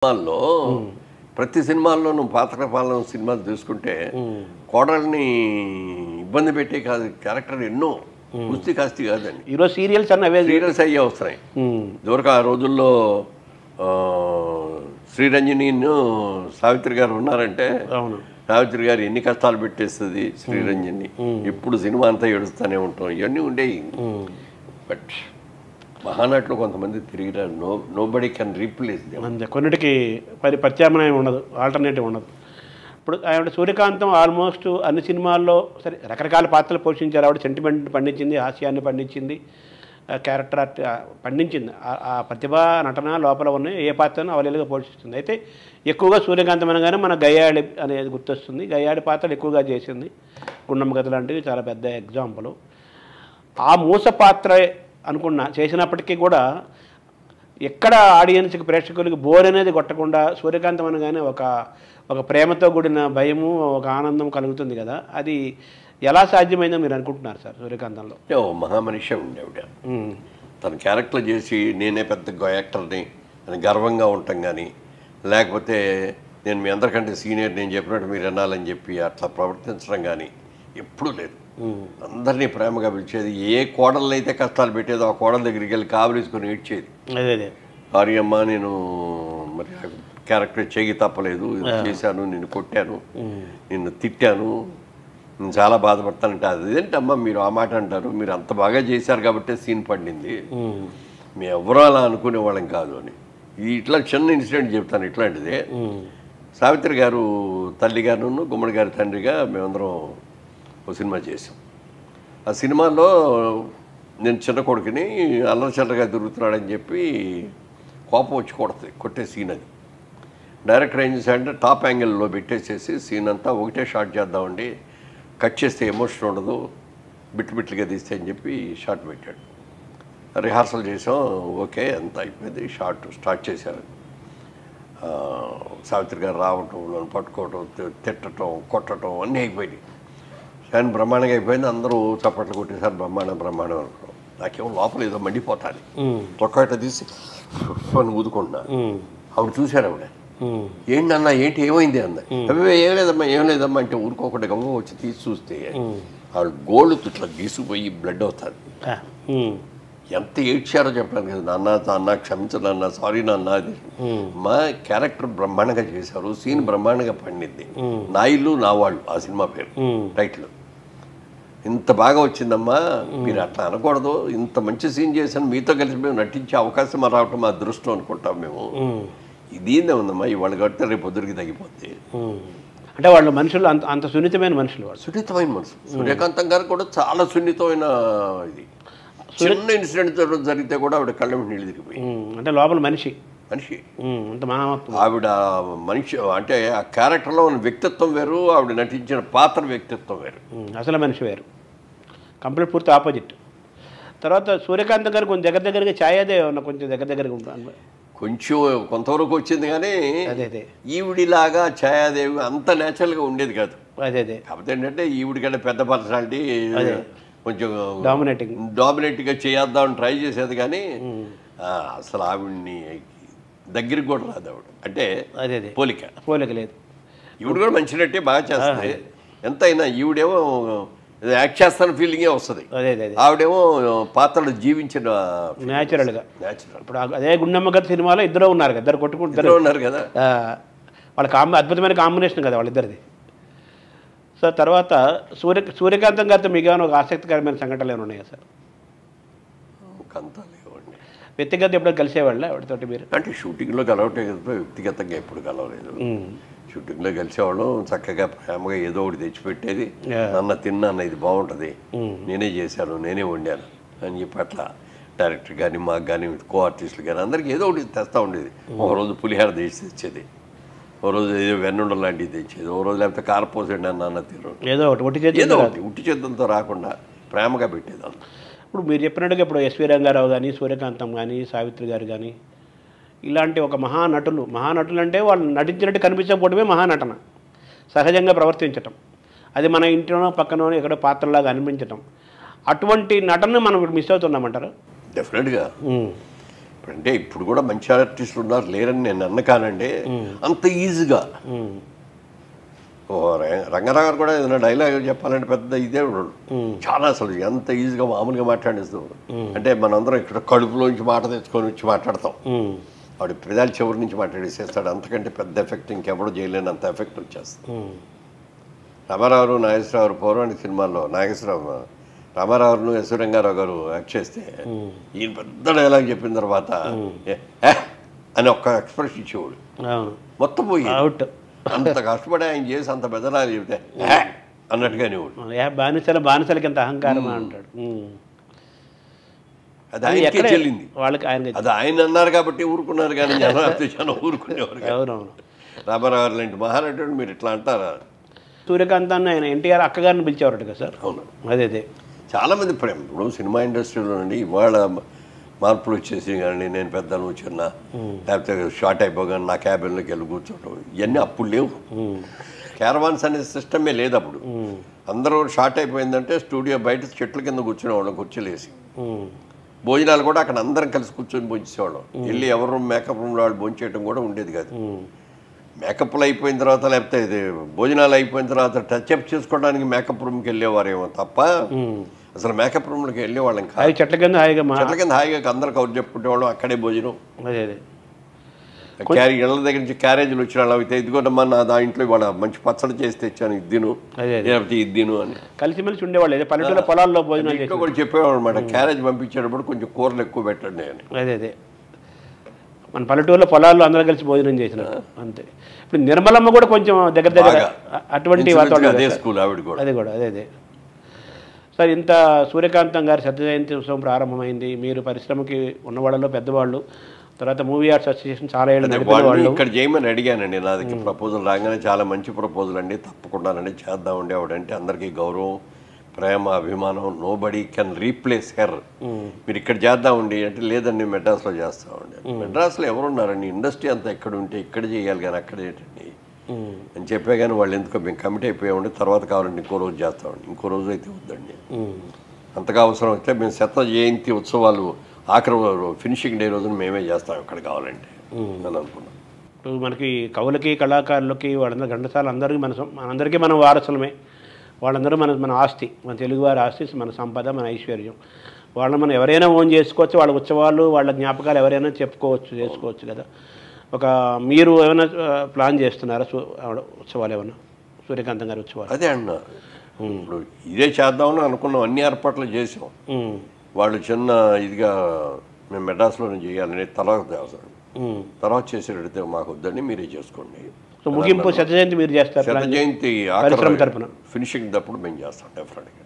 సినిమాల్లో ప్రతి సినిమాల్లోనూ పాత్ర పాలన సినిమాలు చూసుకుంటే కోడల్ని ఇబ్బంది పెట్టే కాదు క్యారెక్టర్ ఎన్నో కుస్తీ కాస్తి కాదండి. ఈరోజు సీరియల్స్ అన్న సీరియల్స్ అయ్యే వస్తున్నాయి. ఇదివరకు ఆ రోజుల్లో శ్రీరంజని సావిత్రి గారు ఉన్నారంటే సావిత్రి గారు ఎన్ని కష్టాలు పెట్టేస్తుంది శ్రీరంజని. ఇప్పుడు సినిమా అంతా ఏడుస్తూనే ఉంటాం. ఇవన్నీ ఉండేవి. బట్ మహానటులు కొంతమంది తిరిగిరారు. Nobody can replace them. అంతే, కొన్నిటికి ప్రత్యామ్నాయం ఉండదు, ఆల్టర్నేటివ్ ఉండదు. ఇప్పుడు ఆవిడ సూర్యకాంతం ఆల్మోస్ట్ అన్ని సినిమాల్లో సరే రకరకాల పాత్రలు పోషించారు. ఆవిడ సెంటిమెంట్ పండించింది, హాస్యాన్ని పండించింది, క్యారెక్టర్ పండించింది. ఆ ప్రతిభా నటన లోపల ఉన్న ఏ పాత్రను అవలీలుగా పోషిస్తుంది. అయితే ఎక్కువగా సూర్యకాంతం అనగానే మన గయ్యాడి అనేది గుర్తొస్తుంది. గయ్యాడి పాత్రలు ఎక్కువగా చేసింది. గుండమ్మ కథ లాంటివి చాలా పెద్ద ఎగ్జాంపుల్. ఆ మూస పాత్ర అనుకున్నా చేసినప్పటికీ కూడా ఎక్కడ ఆడియన్స్కి ప్రేక్షకులకి బోర్ అనేది కొట్టకుండా సూర్యకాంతం అనగానే ఒక ప్రేమతో కూడిన భయము, ఒక ఆనందం కలుగుతుంది కదా. అది ఎలా సాధ్యమైందో మీరు అనుకుంటున్నారు సార్ సూర్యకాంతంలో? మహామనిషి ఉండేవిడ తన క్యారెక్టర్ చేసి నేనే పెద్ద యాక్టర్ని అని గర్వంగా ఉంటాం. కానీ లేకపోతే నేను మీ అందరికంటే సీనియర్, నేను చెప్పినట్టు మీరు వినాలని చెప్పి అట్లా ప్రవర్తించడం కానీ ఎప్పుడూ లేదు. అందరినీ ప్రేమగా పిలిచేది. ఏ కోడళ్ళు అయితే కష్టాలు పెట్టేదో ఆ కోడల దగ్గరికి వెళ్ళి కావలిసుకొని ఏడ్చేది. సారీ అమ్మా, నేను మరి క్యారెక్టర్ చేయి తప్పలేదు, చేశాను, నిన్ను కొట్టాను, నిన్ను తిట్టాను, నేను చాలా బాధపడతానంటే అదేంటమ్మా మీరు ఆ మాట అంటారు, మీరు అంత బాగా చేశారు కాబట్టి సీన్ పండింది, మేము ఎవరో అలా అనుకునే వాళ్ళం కాదు అని. ఇట్లా చిన్న ఇన్సిడెంట్ చెప్తాను. ఇట్లాంటిదే సావిత్రి గారు తల్లి గారును గుమ్మడి గారి తండ్రిగా మేమందరం ఒక సినిమా చేసాం. ఆ సినిమాలో నేను చిన్న కొడుకుని అల్లరిచల్లరగా తిరుగుతున్నాడని చెప్పి కోపం వచ్చి కొట్టే సీన్ అది. డైరెక్టర్ ఏం చేశాడంటే టాప్ యాంగిల్లో పెట్టేసేసి సీన్ అంతా ఒకటే షాట్ చేద్దామండి, కట్ చేస్తే ఎమోషన్ ఉండదు, బిట్లుగా తీస్తే అని చెప్పి షాట్ పెట్టాడు. రిహార్సల్ చేసాం. ఓకే, అంత అయిపోయింది. షాట్ స్టార్ట్ చేశారు. సావిత్రి గారు రావటం, నన్ను పట్టుకోవటం, తిట్టడం, కొట్టడం అన్నీ అయిపోయినాయి. కానీ బ్రహ్మాండంగా అయిపోయింది. అందరూ చప్పట్లు కొట్టేసారు. బ్రహ్మాండం అనుకున్నాం. నాకేమో లోపల ఏదో మండిపోతాను. తొక్కట తీసి అని ఊదుకుంటున్నా. ఆవిడ చూశారు. ఆవిడ ఏంటి అన్న, ఏంటి ఏమైంది అన్న. ఏం లేదమ్మా అంటే ఊరుకోకుండా గమ్మ వచ్చి తీసి చూస్తే ఆవిడ గోళ్ళు ఇట్లా గీసుకుపోయి బ్లడ్ అవుతుంది. ఎంత ఏడ్చారో చెప్పాను కదా. నాన్న క్షమించను నాన్న, సారీ నాన్న. అది మా క్యారెక్టర్ బ్రహ్మాండంగా చేశారు, సీన్ బ్రహ్మాండంగా పండింది. నా ఇల్లు నా వాళ్ళు ఆ సినిమా పేరు టైటిల్. ఇంత బాగా వచ్చిందమ్మా, మీరు అట్లా అనకూడదు, ఇంత మంచి సీన్ చేశాను, మీతో కలిసి మేము నటించే అవకాశం రావటం మా అదృష్టం అనుకుంటాం మేము. ఇదేందే ఉందమ్మా, ఇవాళ కడితే రేపు పొద్దురికి తగ్గిపోద్ది. అంటే వాళ్ళు మనుషులు అంత సున్నితమైన మనుషులు, సున్నితమైన మనుషులు. సూర్యకాంతం గారు కూడా చాలా సున్నితమైన ఇది. చిన్న ఇన్సిడెంట్ జరిగితే కూడా ఆవిడ కళ్ళ మీద నీళ్ళు తిరిగిపోయి. అంటే లోపల మనిషి ఆవిడ మనిషి అంటే ఆ క్యారెక్టర్లో ఉన్న వ్యక్తిత్వం వేరు, ఆవిడ నటించిన పాత్ర వ్యక్తిత్వం వేరు, అసలు మనిషి వేరు, కంప్లీట్ పూర్తి ఆపోజిట్. తర్వాత సూర్యకాంతం గారు కొంచెం దగ్గరగా ఛాయాదేవి ఉన్న కొంచెం దగ్గరగా ఉంటాను, కొంచెం కొంతవరకు వచ్చింది. కానీ ఈవిడిలాగా ఛాయాదేవి అంత న్యాచురల్గా ఉండేది కాదు. కాకపోతే ఏంటంటే ఈవిడి కంటే పెద్ద పర్సనాలిటీ, కొంచెం డామినేట్గా చేద్దామని ట్రై చేసేది. కానీ అసలు ఆవిడ్ని దగ్గరికి కూడా రాదు ఆవిడ. అంటే పోలిక లేదు. ఈవిడ కూడా మంచి నట్టే బాగా చేస్తుంది. ఎంత అయినా ఈవిడేమో యాక్ట్ చేస్తాను ఫీలింగే వస్తుంది. ఆవిడేమో పాత్రలు జీవించిన న్యాచురల్గా. ఇప్పుడు అదే గుండమ్మ కథ సినిమాలో ఇద్దరు ఉన్నారు కదా, ఇద్దరు కొట్టుకుంటారు ఉన్నారు కదా, వాళ్ళ అద్భుతమైన కాంబినేషన్ కదా వాళ్ళిద్దరిది. సో తర్వాత సూర్యకాంతం గారితో మీకు ఏమైనా ఒక ఆసక్తికరమైన సంఘటనలు ఏమైనా ఉన్నాయా సార్? వ్యక్తిగత ఎప్పుడు కలిసేవాళ్ళ ఆవిడతోటి మీరు? అంటే షూటింగ్లో కలవటే కదా, వ్యక్తిగతంగా ఎప్పుడు కలవలేదు. షూటింగ్లో కలిసేవాళ్ళం, చక్కగా ప్రేమగా ఏదో ఒకటి తెచ్చిపెట్టేది. నన్న తిన్నాన్న ఇది బాగుంటుంది, నేనే చేశాను, నేనే వండాను అని చెప్పి అట్లా డైరెక్టర్ కానీ మాకు కానీ కో ఆర్టిస్టులు కానీ అందరికీ ఏదో ఒకటి తెస్తూ ఉండేది. ఒకరోజు పులిహార తెచ్చేది, ఓ రోజు ఏదో వెన్నుండ లాంటివి తెచ్చేది, ఓ రోజు లేకపోతే కారపోసండి అన్న తిరు, ఏదో ఒకటి ఉట్టి చేద్దంతో రాకుండా ప్రేమగా పెట్టేది. ఇప్పుడు మీరు చెప్పినట్టుగా ఇప్పుడు ఎస్వి రంగారావు కానీ, సూర్యకాంతం కానీ, సావిత్రి గారు కానీ ఇలాంటి ఒక మహానటులు అంటే వాళ్ళు నటించినట్టు కనిపించకపోవడమే మహానటన. సహజంగా ప్రవర్తించటం, అది మన ఇంట్లోనో పక్కనో ఎక్కడో పాత్రలాగా అనిపించటం, అటువంటి నటన మనం ఇప్పుడు మిస్ అవుతున్నామంటారు? డెఫినెట్గా. అంటే ఇప్పుడు కూడా మంచి ఆర్టిస్టులు ఉన్నారు, లేరని నేను అన్నకానండి. అంత ఈజీగా రంగారావు గారు కూడా ఏదైనా డైలాగ్ చెప్పాలంటే పెద్ద ఇదే చాలా అసలు ఎంత ఈజీగా మామూలుగా మాట్లాడేస్తాం. అంటే మనందరం ఇక్కడ కడుపులోంచి మాట తెచ్చుకొని వచ్చి మాట్లాడతాం, వాడు ప్రజల చివరి నుంచి మాట్లాడేసేస్తాడు. అంతకంటే పెద్ద ఎఫెక్ట్ ఇంకెవడో చేయలేనంత ఎఫెక్ట్ వచ్చేస్తుంది. రామారావు నాగేశ్వరరావు పౌరాణిక సినిమాల్లో రామారావును ఎస్ రంగారావు గారు యాక్ట్ చేస్తే ఈయన పెద్ద డైలాగ్ చెప్పిన తర్వాత అని ఒక్క ఎక్స్ప్రెషన్ ఇచ్చేవాడు, మొత్తం పోయి అవుట్. అంత కష్టపడి ఆయన చేసి అంత పెద్దలాగా చెబితే అన్నట్టుగానే బానిసలకి ఎంత అహంకారం అంటాడు. అది ఆయనకే చెల్లింది, వాళ్ళకి ఆయన అది ఆయన అన్నారు కాబట్టి ఊరుకున్నారు, కానీ జనం ఊరుకునేవారు. అవునవును. రామారావు లాంటి మహానటుడు మీరు ఇట్లా అంటారా? సూర్యకాంత్ అన్న ఆయన ఎన్టీఆర్ అక్కగారిని పిలిచేవారట కదా సార్. అవును, అదే చాలామంది ప్రేమ. ఇప్పుడు సినిమా ఇండస్ట్రీలో నుండి ఇవాళ మార్పులు వచ్చేసి కానీ నేను పెద్దను చిన్న లేకపోతే షార్ట్ అయిపోగానే నా క్యాబిన్లోకి వెళ్ళి కూర్చోవడం ఇవన్నీ అప్పుడు లేవు. క్యారవాన్స్ అనే సిస్టమే లేదు అప్పుడు. అందరూ షార్ట్ అయిపోయిందంటే స్టూడియో బయట చెట్ల కింద కూర్చునేవాళ్ళం, కుర్చీలేసి. భోజనాలు కూడా అక్కడ అందరం కలిసి కూర్చొని భోంచేసేవాళ్ళం. వెళ్ళి ఎవరు మేకప్ రూమ్లో వాళ్ళు భోంచేయడం కూడా ఉండేది కాదు. మేకప్లు అయిపోయిన తర్వాత లేకపోతే ఇది భోజనాలు అయిపోయిన తర్వాత టచ్అప్ చేసుకోవడానికి మేకప్ రూమ్కి వెళ్ళేవారేమో తప్ప అసలు మేకప్ రూమ్లోకి వెళ్ళేవాళ్ళం కాదు. చెట్ల కింద హాయిగా అందరు కౌరు చెప్పుకునేవాళ్ళం, అక్కడే భోజనం. ఇళ్ళ దగ్గర నుంచి క్యారేజీలు వచ్చిన వాళ్ళు అయితే ఇదిగోటమ్మా నా ఇంట్లో ఇవాళ మంచి పచ్చడి చేసి తెచ్చాను, ఇద్దిను లేకపోతే ఇద్దిను అని కలిసిమెలిసి ఉండేవాళ్ళు. పల్లెటూళ్ళ పొలాల్లో భోజనాలు కూడా చెప్పేవాళ్ళు అనమాట, క్యారేజ్ పంపించేటప్పుడు కొంచెం కూరలు ఎక్కువ పెట్టండి అని. అదే మన పల్లెటూరులో పొలాల్లో అందరూ కలిసి భోజనం చేసినట్టు అంతే. ఇప్పుడు నిర్మలమ్మ కూడా కొంచెం దగ్గర అటువంటి వాతావరణం. అది కూడా అదే సార్. ఇంత సూర్యకాంతం గారి శత జయంతి ఉత్సవం ప్రారంభమైంది. మీరు పరిశ్రమకి ఉన్నవాళ్ళలో పెద్దవాళ్ళు, తర్వాత మూవీ ఆర్ట్స్ అసోసియేషన్ చాలా ఏళ్ళు ఇక్కడ చేయమని అడిగానండి. నా దగ్గర ప్రపోజల్ రాగానే చాలా మంచి ప్రపోజల్ అండి, తప్పకుండానండి చేద్దామండి. ఆవిడంటే అందరికీ గౌరవం, ప్రేమ, అభిమానం. Nobody can replace her. మీరు ఇక్కడ చేద్దామండి అంటే లేదండి మెడ్రాస్లో చేస్తామండి. మెడ్రాస్లో ఎవరున్నారండి, ఇండస్ట్రీ అంతా ఎక్కడ ఉంటే ఇక్కడ చేయాలి కానీ అక్కడ ఏంటండి అని చెప్పే కానీ వాళ్ళు ఎందుకో మేము కమిట్ అయిపోయామండి, తర్వాత కావాలండి ఇంకో రోజు చేస్తామండి. ఇంకో రోజు అయితే వద్దండి, అంతగా అవసరం అయితే మేము శత జయంతి ఉత్సవాలు ఆఖరి ఫినిషింగ్ డే రోజున మేమే చేస్తాం ఇక్కడ కావాలంటే అని అనుకున్నాం. ఇప్పుడు మనకి కవులకి కళాకారులకి వాళ్ళందరూ ఘంటసాల అందరికీ మనందరికీ మనం వారసులమే. వాళ్ళందరూ మన ఆస్తి, మన తెలుగువారి ఆస్తి, మన సంపద, మన ఐశ్వర్యం. వాళ్ళని మనం ఎవరైనా ఓన్ చేసుకోవచ్చు. వాళ్ళ ఉత్సవాలు, వాళ్ళ జ్ఞాపకాలు ఎవరైనా చేసుకోవచ్చు కదా. మీరు ఏమైనా ప్లాన్ చేస్తున్నారా ఉత్సవాలు ఏమైనా, సూర్యకాంతం గారి ఉత్సవాలు? అదే అన్న, ఇప్పుడు ఇదే చేద్దామని అనుకున్నాం, అన్ని ఏర్పాట్లు చేసాం. వాళ్ళు చిన్న ఇదిగా మేము మెడ్రాస్లోనే చేయాలని తర్వాత చేసేటైతే మాకు వద్దండి, మీరే చేసుకోండి. సో ముగింపు శత జయంతి మీరు చేస్తారు? శత జయంతి ఆఖరి తరపున ఫినిషింగ్ అప్పుడు మేము చేస్తాం డెఫినెట్గా.